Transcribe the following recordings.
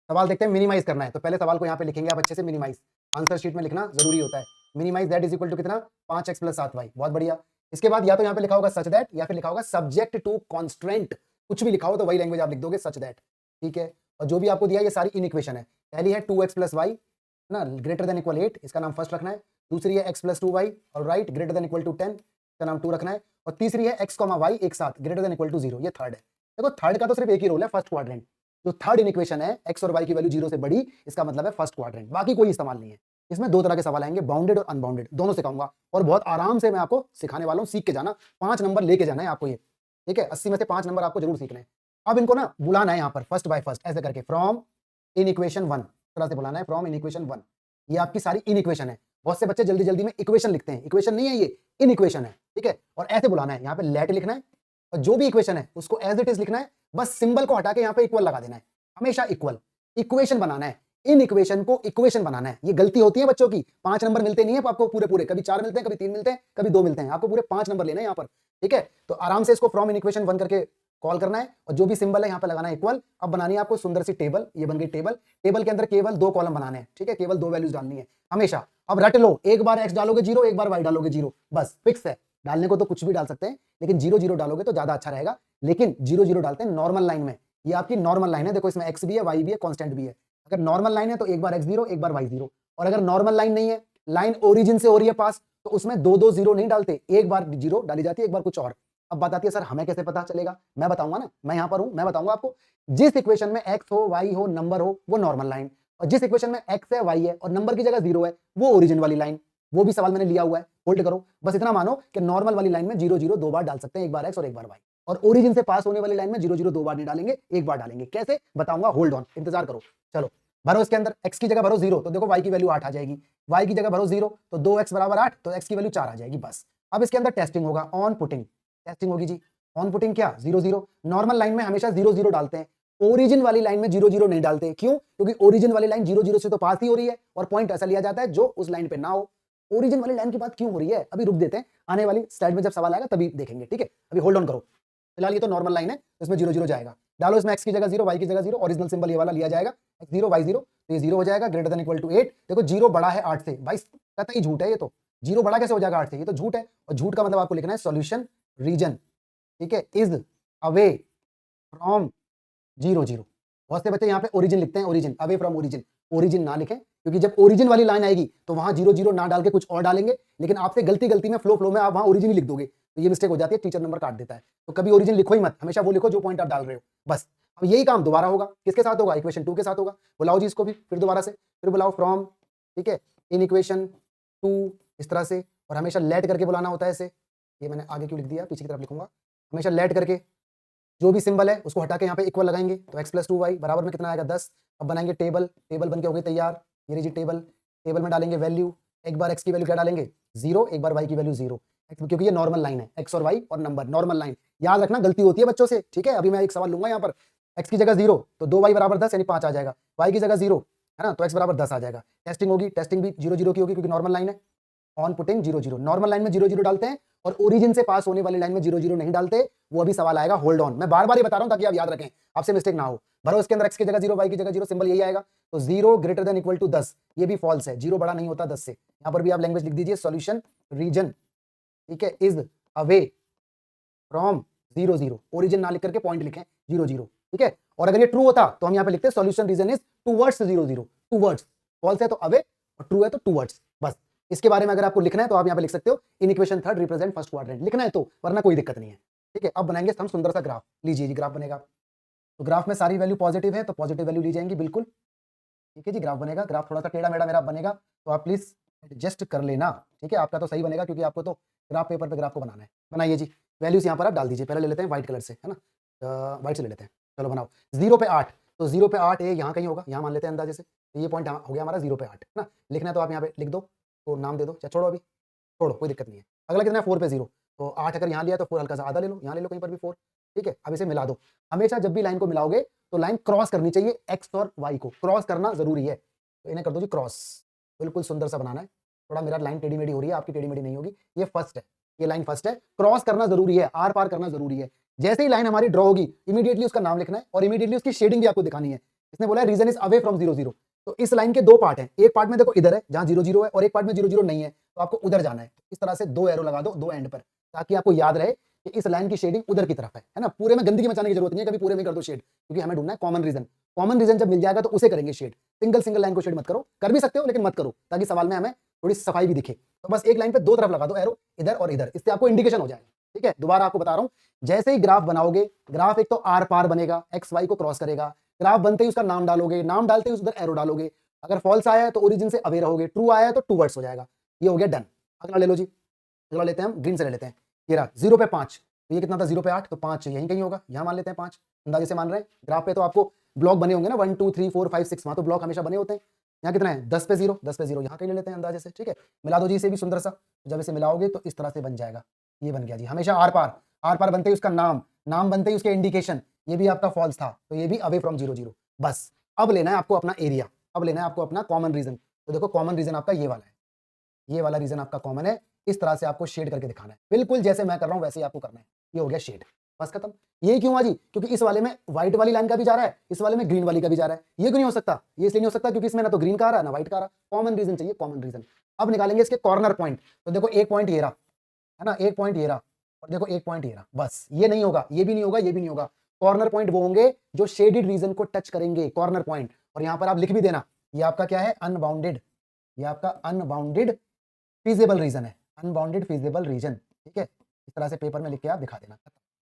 सवाल देखते हैं, मिनिमाइज करना है तो पहले सवाल को यहाँ पे लिखेंगे आप अच्छे से, मिनिमाइज आंसर शीट में लिखना जरूरी होता है। Minimize that is equal to कितना, 5x + 7y, बहुत बढ़िया। इसके बाद या तो यहाँ पे लिखा होगा सच दैट या फिर लिखा होगा सब्जेक्ट टू कॉन्स्ट्रेंट, कुछ भी लिखा हो तो वही लैंग्वेज आप लिख दोगे, सच दैट, ठीक है। और जो भी आपको दिया ये सारी इन इक्वेशन है। पहली है 2x + y ना ग्रेटर देन इक्वल 8, इसका नाम फर्स्ट रखना है। दूसरी है x + 2y और write greater than equal to 10, इसका नाम 2 रखना है। और तीसरी है x, y एक साथ ग्रेटर देन इक्वल टू 0, ये थर्ड है। देखो थर्ड का तो सिर्फ एक ही रोल है, फर्स्ट क्वाड्रेंट। जो थर्ड इन इक्वेशन है x और y की वैल्यू 0 से बड़ी, इसका मतलब है फर्स्ट क्वाड्रेंट, बाकी कोई इस्तेमाल नहीं है। इसमें दो तरह के सवाल आएंगे, बाउंडेड और अनबाउंडेड, दोनों सिखाऊंगा और बहुत आराम से मैं आपको सिखाने वाला हूं, सीख के जाना। 5 नंबर लेके जाना है आपको ये, ठीक है। 80 में से 5 नंबर आपको जरूर सीखने हैं। अब इनको ना बुलाना है यहाँ पर फर्स्ट बाय फर्स्ट, ऐसे करके फ्रॉम इन इक्वेशन 1, तरह से बुलाना है फ्रॉम इन इक्वेशन 1। ये आपकी सारी इन इक्वेशन है। बहुत से बच्चे जल्दी जल्दी में इक्वेशन लिखते हैं, इक्वेशन नहीं है ये, इन इक्वेशन है, ठीक है। और ऐसे बुलाना है, यहाँ पे लेट लिखना है और जो भी इक्वेशन है उसको एज इट इज लिखना है, बस सिंबल को हटा के यहाँ पे इक्वल लगा देना है, हमेशा इक्वल। इक्वेशन बनाना है, इन इक्वेशन को इक्वेशन बनाना है। ये गलती होती है बच्चों की, 5 नंबर मिलते नहीं है आपको पूरे पूरे, कभी 4 मिलते हैं, कभी 3 मिलते हैं, कभी 2 मिलते हैं, आपको पूरे 5 नंबर लेना है यहाँ पर, ठीक है। तो आराम से इसको फ्रॉम इन इक्वेशन 1 करके कॉल करना है और जो भी सिंबल है यहाँ पे लगाना है इक्वल। अब बनानी है आपको सुंदर सी टेबल, ये बन गई टेबल। टेबल के अंदर केवल 2 कॉलम बनाने हैं, ठीक है, केवल 2 वैल्यूज डालनी है हमेशा। अब रट लो, एक बार x डालोगे 0, एक बार y डालोगे 0, बस फिक्स है। डालने को तो कुछ भी डाल सकते हैं, लेकिन 0 0 डालोगे तो ज्यादा अच्छा रहेगा। लेकिन 0 0 डालते हैं नॉर्मल लाइन में, ये आपकी नॉर्मल लाइन है, देखो इसमें x भी है, y भी है, कांस्टेंट भी है। अगर नॉर्मल लाइन है तो एक बार x 0, एक बार y 0। और अगर नॉर्मल लाइन नहीं है, लाइन ओरिजिन से हो रही है पास, तो उसमें 2 2 0 नहीं डालते, एक बार 0 डाली जाती है, एक बार कुछ और। अब बात आती है सर हमें कैसे पता चलेगा, मैं बताऊंगा ना, मैं यहां पर हूं, मैं बताऊंगा आपको। जिस इक्वेशन में x हो, y हो, नंबर हो, वो नॉर्मल लाइन, और जिस इक्वेशन में x है, y है और नंबर की जगह 0 है, वो ओरिजिन वाली लाइन। वो भी सवाल मैंने लिया हुआ है, होल्ड करो। बस इतना मानो कि नॉर्मल वाली लाइन में 0 0 2 बार डाल सकते हैं, एक बार x और एक बार y। और ओरिजिन से पास होने वाली लाइन में 0 0 2 बार नहीं डालेंगे, एक बार डालेंगे। कैसे बताऊंगा, होल्ड ऑन, इंतजार करो। चलो भरो, इसके अंदर x की जगह भरो 0, तो देखो y की वैल्यू 8 आ जाएगी। y की जगह भरो 0, तो 2x = 8, तो x की वैल्यू 4 आ जाएगी, बस। अब इसके अंदर टेस्टिंग होगा, ऑन पुटिंग, टेस्टिंग होगी जी। ऑन पुटिंग क्या, 0 0। नॉर्मल लाइन में हमेशा 0 0 डालते हैं, ओरिजिन वाली लाइन में 0 0 नहीं डालते। क्यों? क्योंकि ओरिजिन वाली लाइन 0 0 से तो पास ही हो रही है और पॉइंट ऐसा लिया जाता है जो उस लाइन पे ना हो। ओरिजिन वाली लाइन की बात क्यों हो रही है, अभी रुक देते हैं, आने वाली स्लाइड में जब सवाल आएगा तभी देखेंगे, ठीक है। अभी होल्ड ऑन करो। फिलहाल ये तो नॉर्मल लाइन है, तो इसमें 0 0 जाएगा। डालो इसमें x की जगह 0, y की जगह 0, ओरिजिनल सिंबल ये वाला लिया जाएगा, x 0 y 0, तो ये 0 हो जाएगा, ग्रेटर देन इक्वल टू 8। देखो 0 बड़ा है 8 से, भाई कतई झूठ है ये तो। 0 बड़ा कैसे हो जाएगा 8 से, ये तो झूठ है। और झूठ का मतलब आपको लिखना है सॉल्यूशन रीजन, ठीक है, इज अवे फ्रॉम 0 0। बहुत से बच्चे यहाँ पे ओरिजिन लिखते हैं, origin, away from origin. Origin ना लिखें, क्योंकि जब ओरिजिन वाली लाइन आएगी तो वहां 0 0 ना डाल के कुछ और डालेंगे, लेकिन आपसे गलती में फ्लो में आप वहां ओरिजिन ही लिख दोगे, तो ये मिस्टेक हो जाती है, टीचर नंबर काट देता है। तो कभी ओरिजिन लिखो ही मत, हमेशा वो लिखो जो पॉइंट आप डाल रहे हो, बस। अब यही काम दोबारा होगा, किसके साथ होगा, इक्वेशन 2 के साथ होगा। बुलाओ जी इसको भी फिर दोबारा से, फिर बुलाओ फ्रॉम, ठीक है, इन इक्वेशन 2, इस तरह से। और हमेशा लेट करके बुलाना होता है इसे, ये मैंने आगे क्यों लिख दिया, पीछे की तरफ लिखूंगा। हमेशा लेट करके, जो भी सिंबल है उसको हटा के यहाँ पे इक्वल लगाएंगे, तो x + 2y बराबर में कितना आएगा 10। अब बनाएंगे टेबल, टेबल बन के हो गई तैयार, ये रही जी टेबल। टेबल में डालेंगे वैल्यू, एक बार x की वैल्यू क्या डालेंगे 0, एक बार y की वैल्यू 0, क्योंकि ये नॉर्मल लाइन है, x और y और नंबर नॉर्मल लाइन। याद रखना, गलती होती है बच्चों से, ठीक है। अभी मैं एक सवाल लूंगा यहाँ पर, x की जगह 0 तो 2y = 10 यानी 5 आ जाएगा, y की जगह 0 है ना, तो x = 10 आ जाएगा। टेस्टिंग होगी, टेस्टिंग भी 0 0 की होगी क्योंकि नॉर्मल लाइन है। ऑन पुटिंग 0 0, नॉर्मल लाइन में 0 0 डालते हैं और ओरिजिन से पास होने वाली लाइन में 0 0 नहीं डालते, वो अभी सवाल आएगा, होल्ड ऑन। मैं बार बार ये बता रहा हूं ताकि आप याद रखें, आपसे मिस्टेक ना हो। भरो इसके अंदर x की जगह 0, y की जगह 0, सिंबल यही आएगा, तो 0 ग्रेटर देन इक्वल टू 10, ये भी फॉल्स है, 0 बड़ा नहीं होता 10 से। यहां पर भी आप लैंग्वेज लिख दीजिए, सॉल्यूशन रीजन, ठीक है, इज अवे फ्रॉम 0 0, ओरिजिन ना लिख करके पॉइंट लिखें 0 0, ठीक है। और अगर ये ट्रू होता तो हम यहां पे लिखते solution region is towards 0 0, towards, falls है तो अवे और ट्रू है तो टुवर्ड्स, बस। इसके बारे में अगर आपको लिखना है तो आप यहां पे लिख सकते हो, in equation 3 represent first quadrant, लिखना है तो, वरना कोई दिक्कत नहीं है, ठीक है। अब बनाएंगे हम सुंदर सा ग्राफ, लीजिए जी ग्राफ बनेगा। तो ग्राफ में सारी वैल्यू पॉजिटिव है तो पॉजिटिव वैल्यू ली जाएंगी, बिल्कुल, ठीक है जी। ग्राफ बनेगा, ग्राफ थोड़ा सा टेढ़ा मेढ़ा मेरा बनेगा, तो आप प्लीज एडजस्ट कर लेना, ठीक है। आपका तो सही बनेगा क्योंकि आपको तो ग्राफ पेपर पे ग्राफ को बनाना है। बनाइए जी, वैल्यूज यहाँ पर आप डाल दीजिए। पहले ले लेते हैं व्हाइट कलर से, है ना, व्हाइट से ले लेते हैं, चलो बनाओ। 0 पे 8, तो 0 पे 8 ये यहाँ कहीं होगा, यहाँ मान लेते हैं अंदाजे से, तो ये पॉइंट हो गया हमारा 0 पे 8 ना। लिखना है तो आप यहाँ पे लिख दो, तो नाम दे दो, चाहे छोड़ो, अभी छोड़ो, कोई दिक्कत नहीं है। अगला कितना है 4 पे 0, तो 8 अगर यहाँ लिया तो 4 हल्का सा आधा ले लो, यहाँ ले लो कहीं पर भी 4, ठीक है। अब इसे मिला दो। हमेशा जब भी लाइन को मिलाओगे तो लाइन क्रॉस करनी चाहिए, एक्स और वाई को क्रॉस करना जरूरी है, तो इन्हें कर दो जी क्रॉस, बिल्कुल सुंदर सा बनाना है। थोड़ा मेरा लाइन टेढ़ी मेढ़ी हो रही है, आपकी टेढ़ी मेढ़ी नहीं होगी, ये फर्स्ट है, ये लाइन फर्स्ट है, क्रॉस करना जरूरी है, आर पार करना जरूरी है। जैसे ही लाइन हमारी ड्रॉ होगी इमीडिएटली उसका नाम लिखना है और इमीडिएटली उसकी शेडिंग भी आपको दिखानी है। इसने बोला है रीजन इज अवे फ्रॉम 0 0। तो इस लाइन के दो पार्ट हैं, एक पार्ट में देखो इधर है जहां 0 0 है और एक पार्ट में 0 0 नहीं है, तो आपको उधर जाना है। इस तरह से दो एरो लगा दो दो एंड पर, ताकि आपको याद रहे कि इस लाइन की शेडिंग उधर की तरफ है ना। पूरे में गंदगी मचाने की जरूरत नहीं है, कभी पूरे में कर दो शेड, क्योंकि हमें ढूंढना है कॉमन रीजन। कॉमन रीजन जब मिल जाएगा तो उसे करेंगे शेड, सिंगल सिंगल लाइन को शेड मत करो, कर भी सकते हो लेकिन मत करो, ताकि सवाल में हमें थोड़ी सफाई भी दिखे। तो बस एक लाइन पे दो तरफ लगा दो एरो, इधर और इधर, इससे आपको इंडिकेशन हो जाएगा। ठीक है, दोबारा आपको बता रहा हूं, जैसे ही ग्राफ बनाओगे, ग्राफ एक तो आर पार बनेगा, एक्स वाई को क्रॉस करेगा, ग्राफ बनते ही उसका नाम डालोगे, नाम डालते ही उधर एरो डालोगे, अगर फॉल्स आया है तो ओरिजिन से अवे रहोगे, ट्रू आया है तो टूवर्ड्स हो जाएगा। ये हो गया डन। अगला ले लो जी, अगला लेते हैं हम, ग्रीन से ले लेते हैं। ये रहा 0 पे 5, तो ये कितना था 0 पे 8, तो 5 यहीं कहीं होगा, यहाँ मान लेते हैं 5, अंदाजे से मान रहे हैं। ग्राफ पे तो आपको ब्लॉक बने होंगे ना, 1 2 3 4 5 6, वहां तो ब्लॉक हमेशा बने होते हैं। यहाँ कितना है 10 पे 0, 10 पे 0 यहाँ कहीं ले लेते हैं अंदाजे से। ठीक है, मिला दो जी इसे भी सुंदर सा, जब इसे मिलाओगे तो इस तरह से बन जाएगा। ये बन गया जी, हमेशा आर पार, आर पार बनते ही उसका नाम, नाम बनते ही उसके इंडिकेशन, ये भी आपका फॉल्स था तो ये भी अवे फ्रॉम 0 0। बस अब लेना है आपको अपना एरिया, अब लेना है आपको अपना कॉमन रीजन। तो देखो कॉमन रीजन आपका ये वाला है, ये वाला रीजन आपका कॉमन है। इस तरह से आपको शेड करके दिखाना है, बिल्कुल जैसे मैं कर रहा हूं वैसे ही आपको करना है। ये हो गया शेड, बस खत्म। ये क्यों हुआ जी? क्योंकि इस वाले में व्हाइट वाली लाइन का भी जा रहा है, इस वाले में ग्रीन वाली का भी जा रहा है। ये क्यों नहीं हो सकता? ये इसलिए नहीं हो सकता क्योंकि इसमें ना तो ग्रीन का आ रहा है ना व्हाइट का आ रहा। कॉमन रीजन चाहिए, कॉमन रीजन। अब निकालेंगे इसके कॉर्नर पॉइंट। तो देखो एक पॉइंट ये रहा है ना, एक पॉइंट ये रहा, और देखो एक पॉइंट ये रहा। बस ये नहीं होगा, ये भी नहीं होगा, ये भी नहीं होगा। कॉर्नर पॉइंट वो होंगे जो शेडेड रीजन को टच करेंगे, कॉर्नर पॉइंट। और यहां पर आप लिख भी देना, ये आपका क्या है, अनबाउंडेड, ये आपका अनबाउंडेड फीजेबल रीजन है, अनबाउंडेड फीजेबल रीजन। ठीक है, इस तरह से पेपर में लिख के आप दिखा देना।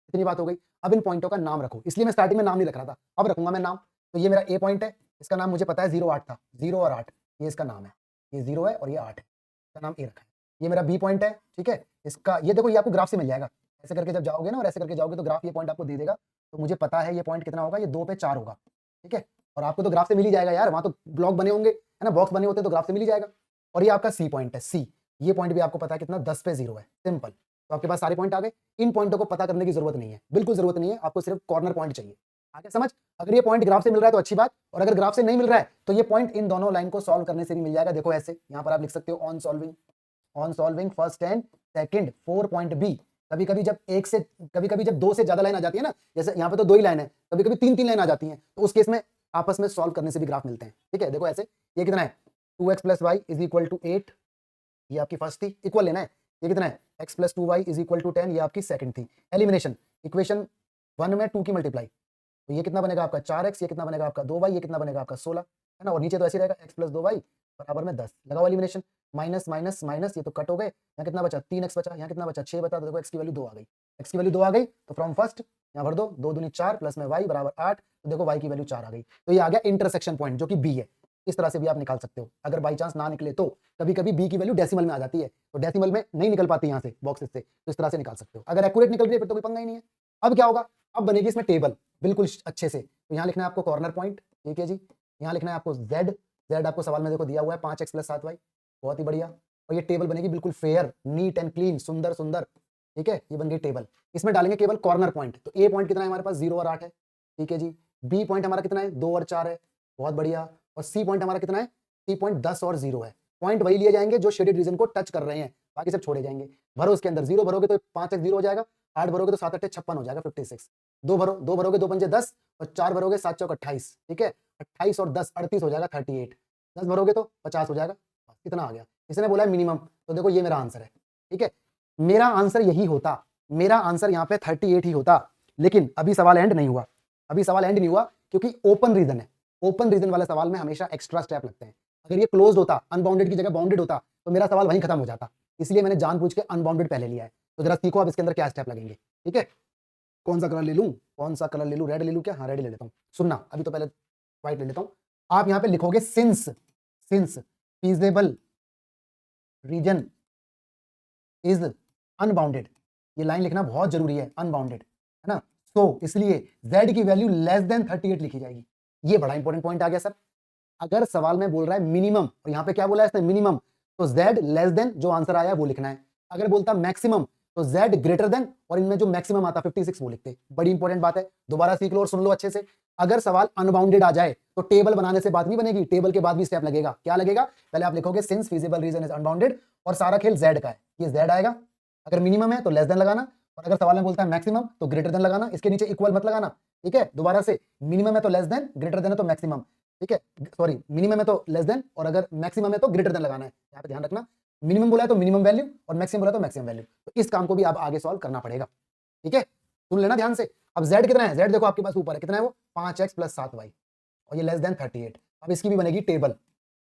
इतनी बात हो गई। अब इन पॉइंटों का नाम रखो, इसलिए मैं स्टार्टिंग में नाम नहीं रख रहा था, अब रखूंगा मैं नाम। तो ये मेरा ए पॉइंट है, इसका नाम मुझे पता है 0 8 था, 0 और 8 ये इसका नाम है, ये 0 है और ये 8 है, इसका नाम ए रखा है। ये मेरा बी पॉइंट है, ठीक है, इसका ये देखो, ये आपको ग्राफ से मिल जाएगा। ऐसे करके जब जाओगे ना और ऐसे करके जाओगे तो ग्राफ ये पॉइंट आपको दे देगा। तो मुझे पता है ये पॉइंट कितना होगा, ये 2 पे 4 होगा। ठीक है, और आपको तो ग्राफ से मिल ही जाएगा यार, वहां तो ब्लॉक बने होंगे है ना, बॉक्स बने होते हैं तो ग्राफ से मिल ही जाएगा। और ये आपका सी पॉइंट है, सी, ये पॉइंट भी आपको पता है कितना, 10 पे 0 है, सिंपल। तो आपके पास सारे पॉइंट आ गए। इन पॉइंटों को पता करने की जरूरत नहीं है, बिल्कुल जरूरत नहीं है, आपको सिर्फ कॉर्नर पॉइंट चाहिए। आगे समझ? अगर ये पॉइंट ग्राफ से मिल रहा है तो अच्छी बात, और अगर ग्राफ से नहीं मिल रहा है तो ये पॉइंट इन दोनों लाइन को सॉल्व करने से भी मिल जाएगा। देखो ऐसे, यहाँ पर आप लिख सकते हो on solving first and second 4 point B. कभी कभी जब एक से, कभी कभी जब 2 से ज्यादा लाइन आ जाती है ना, जैसे यहाँ पे तो 2 ही लाइन है, कभी कभी 3 3 लाइन आ जाती हैं, तो उस केस में आपस में सॉल्व करने से भी ग्राफ मिलते हैं। ठीक है, देखो ऐसे, ये कितना है 2x + y = 8, ये आपकी फर्स्ट थी, इक्वल लेना है। ये कितना है x + 2y = 10, ये आपकी सेकंड थी। एलिमिनेशन, इक्वेशन 1 में 2 की मल्टीप्लाई, तो ये कितना बनेगा आपका 4x, ये कितना बनेगा आपका 2y, ये कितना बनेगा आपका 16, है ना। और नीचे तो ऐसे रहेगा x + 2y = 10, लगाओ एलिमिनेशन, माइनस माइनस माइनस, ये तो कट हो गए। यहाँ कितना बचा 3x बचा, यहाँ कितना बचा 6 बचा, तो देखो x की वैल्यू 2 आ गई, x की वैल्यू 2 आ गई। तो फ्रॉम फर्स्ट यहाँ भर दो, 2 दूनी 4 प्लस में y = 8, तो देखो y की वैल्यू 4 आ गई। तो ये आ गया इंटरसेक्शन पॉइंट जो कि b है। इस तरह से भी आप निकाल सकते हो। अगर बाई चांस ना निकले तो कभी कभी b की वैल्यू डेसिमल में आ जाती है, तो डेसिमल में नहीं निकल पाती यहाँ से बॉक्सेस से, तो इस तरह से निकाल सकते हो। अगर एक्यूरेट निकल रही है फिर तो कोई पंगा ही नहीं है। अब क्या होगा, अब बनेगी इसमें टेबल बिल्कुल अच्छे से। तो यहाँ लिखना है आपको कॉर्नर पॉइंट, ठीक है जी। यहाँ लिखना है आपको z आपको सवाल में देखो दिया हुआ है 5x + 7y, बहुत ही बढ़िया। और ये टेबल बनेगी बिल्कुल फेयर, नीट एंड क्लीन, सुंदर सुंदर। ठीक है, ये बन गई टेबल। इसमें डालेंगे केवल कॉर्नर पॉइंट। तो ए पॉइंट कितना है हमारे पास 0 और 8 है, ठीक है जी। बी पॉइंट हमारा कितना है 2 और 4 है, बहुत बढ़िया। और सी पॉइंट हमारा कितना है, सी पॉइंट 10 और 0 है। पॉइंट वही लिए जाएंगे जो शेडेड रीजन को टच कर रहे हैं, बाकी सब छोड़े जाएंगे। भरो उसके अंदर, 0 भरोगे तो 5x 0 हो जाएगा, 8 भरोगे तो 7 8 56 हो जाएगा 56। 2 भरो, 2 भरोगे 2 पंजे 10 और 4 भरोगे 7 चौक 28, ठीक है। 28 और 10 38 हो जाएगा 38। 10 भरोगे तो 50 हो जाएगा, कितना आ गया। इसने बोला है मिनिमम, तो देखो ये मेरा आंसर है, ठीक है। मेरा आंसर यही होता, मेरा आंसर यहाँ पे 38 ही होता। लेकिन अभी सवाल एंड नहीं हुआ, अभी सवाल एंड नहीं हुआ, क्योंकि ओपन रीजन है। ओपन रीजन वाले सवाल में हमेशा एक्स्ट्रा स्टेप लगते हैं। अगर ये क्लोज्ड होता, अनबाउंडेड की जगह बाउंडेड होता, तो मेरा सवाल वहीं खत्म हो जाता। इसलिए मैंने जानबूझ के अनबाउंडेड पहले लिया है। तो जरा सीखो अब इसके अंदर क्या स्टेप लगेंगे, ठीक है। कौन सा कलर ले लूं, कौन सा कलर ले लूं, रेड ले लूं क्या? हाँ रेड ले लेता हूँ। सुनना, अभी तो पहले व्हाइट ले लेता हूँ। आप यहाँ पे लिखोगे since feasible region is unbounded. ये लाइन लिखना बहुत जरूरी है, अनबाउंडेड, है ना। तो इसलिए z की वैल्यू लेस देन 38 लिखी जाएगी। ये बड़ा इंपॉर्टेंट पॉइंट आ गया सर। अगर सवाल में बोल रहा है मिनिमम, और यहाँ पे क्या बोला है इसने, मिनिमम, तो z लेस देन जो आंसर आया वो लिखना है। अगर बोलता मैक्सिमम तो z ग्रेटर देन, और इनमें जो मैक्सिमम आता 56 वो लिखते। बड़ी इंपॉर्टेंट बात है, दोबारा सीख लो और सुन लो अच्छे से। अगर सवाल अनबाउंडेड आ जाए तो टेबल बनाने से बात नहीं बनेगी, टेबल के बाद भी स्टेप लगेगा। क्या लगेगा? पहले आप लिखोगे since feasible reason is unbounded, और सारा खेल z का है, ये z आएगा। अगर मिनिमम है तो लेस देन लगाना, और अगर सवाल में बोलता है मैक्सिमम तो ग्रेटर देन लगाना। इसके नीचे इक्वल मत लगाना, ठीक है, दोबारा से मिनिमम है तो लेस देन, ग्रेटर देन है तो मैक्सिमम, ठीक है, सॉरी मिनिमम है तो लेस देन और अगर मैक्सिमम है तो ग्रेटर देन लगाना है, यहाँ पे ध्यान रखना। मिनिमम बोला है तो मिनिमम वैल्यू और मैक्सिमम बोला तो मैक्सिमम वैल्यू। तो इस काम को भी आप आगे सॉल्व करना पड़ेगा, ठीक है, सुन लेना ध्यान से। अब z कितना है, z देखो आपके पास ऊपर है, कितना है वो 5x + 7y और ये लेस देन 38। अब इसकी भी बनेगी टेबल।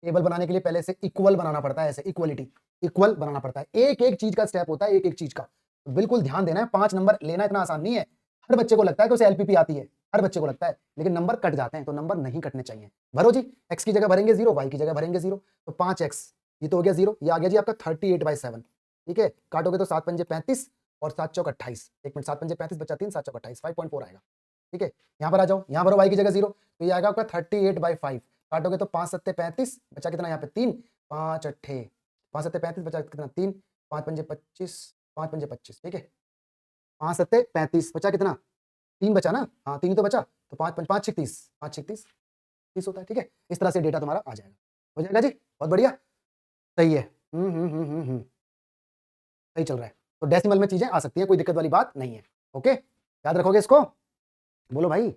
टेबल बनाने के लिए पहले से इक्वल बनाना पड़ता है, ऐसे इक्वलिटी इक्वल बनाना पड़ता है, एक एक चीज का स्टेप होता है, एक एक चीज का। तो बिल्कुल ध्यान देना है, 5 नंबर लेना इतना आसान नहीं है। हर बच्चे को लगता है कि उसे एलपीपी आती है, हर बच्चे को लगता है, लेकिन नंबर कट जाते हैं, तो नंबर नहीं कटने चाहिए। भरो जी, x की जगह भरेंगे 0, y की जगह भरेंगे 0, तो 5x ये तो हो गया 0, ये आ गया जी आपका 38/7, ठीक है, काटोगे तो 7 पंजे 35 और 7 चौक 28, 1 मिनट, 7 पंजे 35 बचा 3, 7 चौक 28, 5.4 आएगा, ठीक है। यहाँ पर आ जाओ, यहाँ भरो y की जगह 0, तो ये आएगा आपका 38/5, काटोगे तो 5 सत्ते 35, बचा कितना यहाँ पे 3, 5 अट्ठे 5 सत्ते 35, बचा कितना 3, 5 पंजे 25, 5 पंजे 25, ठीक है, 5 सत्ते 35, बचा कितना 3 बचा ना, हाँ 3 तो बचा, तो 5 5 6 30, 5 6 30 30 होता है, ठीक है। इस तरह से डेटा तुम्हारा आ जाएगा, हो जाएगा जी, बहुत बढ़िया, सही है। सही चल रहा है। तो डेसिमल में चीजें आ सकती हैं, कोई दिक्कत वाली बात नहीं है, ओके, याद रखोगे इसको, बोलो भाई,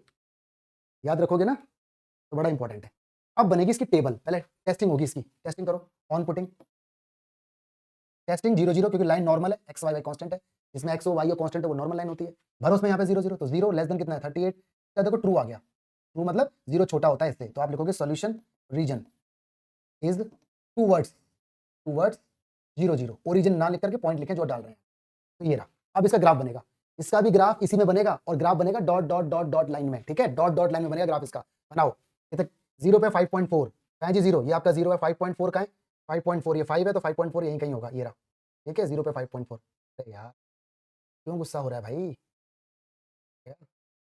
याद रखोगे ना, तो बड़ा इंपॉर्टेंट है। अब बनेगी इसकी टेबल, पहले टेस्टिंग होगी इसकी, टेस्टिंग करो, ऑन पुटिंग टेस्टिंग 0 0, क्योंकि लाइन नॉर्मल है, एक्स वाई वाई कांस्टेंट है, जिसमें एक्स वाई और कांस्टेंट है वो नॉर्मल लाइन होती है। भरो उसमें यहाँ पे 0 0, तो 0 लेस देन कितना है 38, तो देखो ट्रू आ गया, ट्रू मतलब 0 छोटा होता है इससे, तो आप लिखोगे solution region is towards 0 0, origin ना लिख करके पॉइंट लिखें जो डाल रहे हैं, तो ये रहा। अब इसका ग्राफ बनेगा, इसका भी ग्राफ इसी में बनेगा, और ग्राफ बनेगा dot dot dot dot line में, ठीक है, डॉट डॉट लाइन में बनेगा ग्राफ इसका, बनाओ। ये तक 0 पे 5.4 कहाँ है जी, 0 ये आपका 0 है, 5.4 कहाँ है 5.4, ये 5 है तो 5.4 यहीं कहीं होगा, ये रहा, ठीक है, 0 पे 5.4। अरे यार क्यों गुस्सा हो रहा है भाई,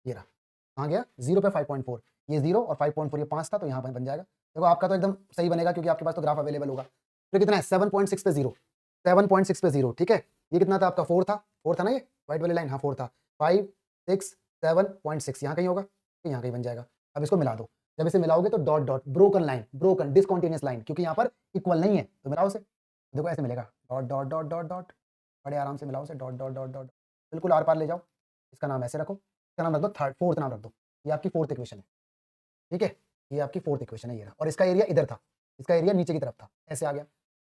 ये रहा, कहाँ गया 0 पे 5.4, ये 0 और 5.4 ये 5 था, तो यहाँ पर बन जाएगा। देखो आपका तो एकदम सही बनेगा, क्योंकि आपके पास तो ग्राफ अवेलेबल होगा। तो कितना है 7.6 पे 0, 7.6 पे 0, ठीक है, ये कितना था आपका 4 था, 4 था ना, ये व्हाइट वाली लाइन, हाँ 4 था, 5 6 7.6 यहाँ कहीं होगा, तो यहाँ कहीं बन जाएगा। अब इसको मिला दो, जब इसे मिलाओगे तो dot dot broken line, broken discontinuous line, क्योंकि यहाँ पर इक्वल नहीं है, तो मिलाओ उसे, देखो ऐसे मिलेगा, dot dot dot dot dot, बड़े आराम से मिलाओ उसे, डॉट डॉट डॉट डॉट, बिल्कुल आर पार ले जाओ। इसका नाम ऐसे रखो, इसका नाम रख दो फोर्थ नाम रख दो, ये आपकी फोर्थ इक्वेशन है, ठीक है, ये आपकी फोर्थ इक्वेशन है, ये रहा, और इसका एरिया इधर था, इसका एरिया नीचे की तरफ था, ऐसे आ गया।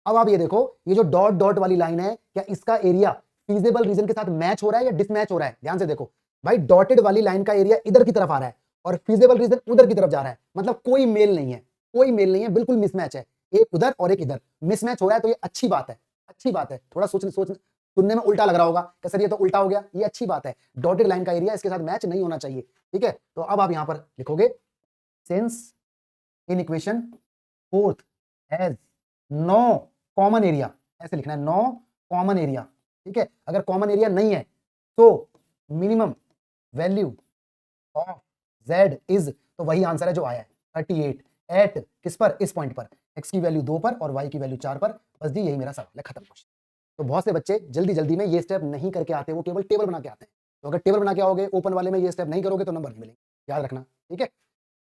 अब आप ये देखो, ये जो डॉट डॉट वाली लाइन है, क्या इसका एरिया फीजिबल रीजन के साथ मैच हो रहा है या डिसमैच हो रहा है, ध्यान से देखो भाई, डॉटेड वाली लाइन का एरिया इधर की तरफ आ रहा है और फीजिबल रीजन उधर की तरफ जा रहा है, मतलब कोई मेल नहीं है, कोई मेल नहीं है, बिल्कुल मिसमैच है, एक उधर और एक इधर मिसमैच हो रहा है, तो ये अच्छी बात है, अच्छी बात है। थोड़ा सोच सुनने में उल्टा लग रहा होगा कि सर ये तो उल्टा हो गया, ये अच्छी बात है, डॉटेड लाइन का एरिया इसके साथ मैच नहीं होना चाहिए, ठीक है। तो अब आप यहां पर लिखोगे since inequation fourth has no common area, ऐसे लिखना है, नो कॉमन एरिया, ठीक है। अगर कॉमन एरिया नहीं है तो minimum value of z is, तो वही आंसर है जो आया है 38 एट किस पर, इस पॉइंट पर, x की वैल्यू 2 पर और y की वैल्यू 4 पर, बस जी यही मेरा सवाल है, खत्म क्वेश्चन। तो बहुत से बच्चे जल्दी जल्दी में ये स्टेप नहीं करके आते, वो केवल टेबल बना के आते हैं, तो अगर टेबल बना के आओगे ओपन वाले में ये स्टेप नहीं करोगे तो नंबर नहीं मिलेंगे, याद रखना, ठीक है।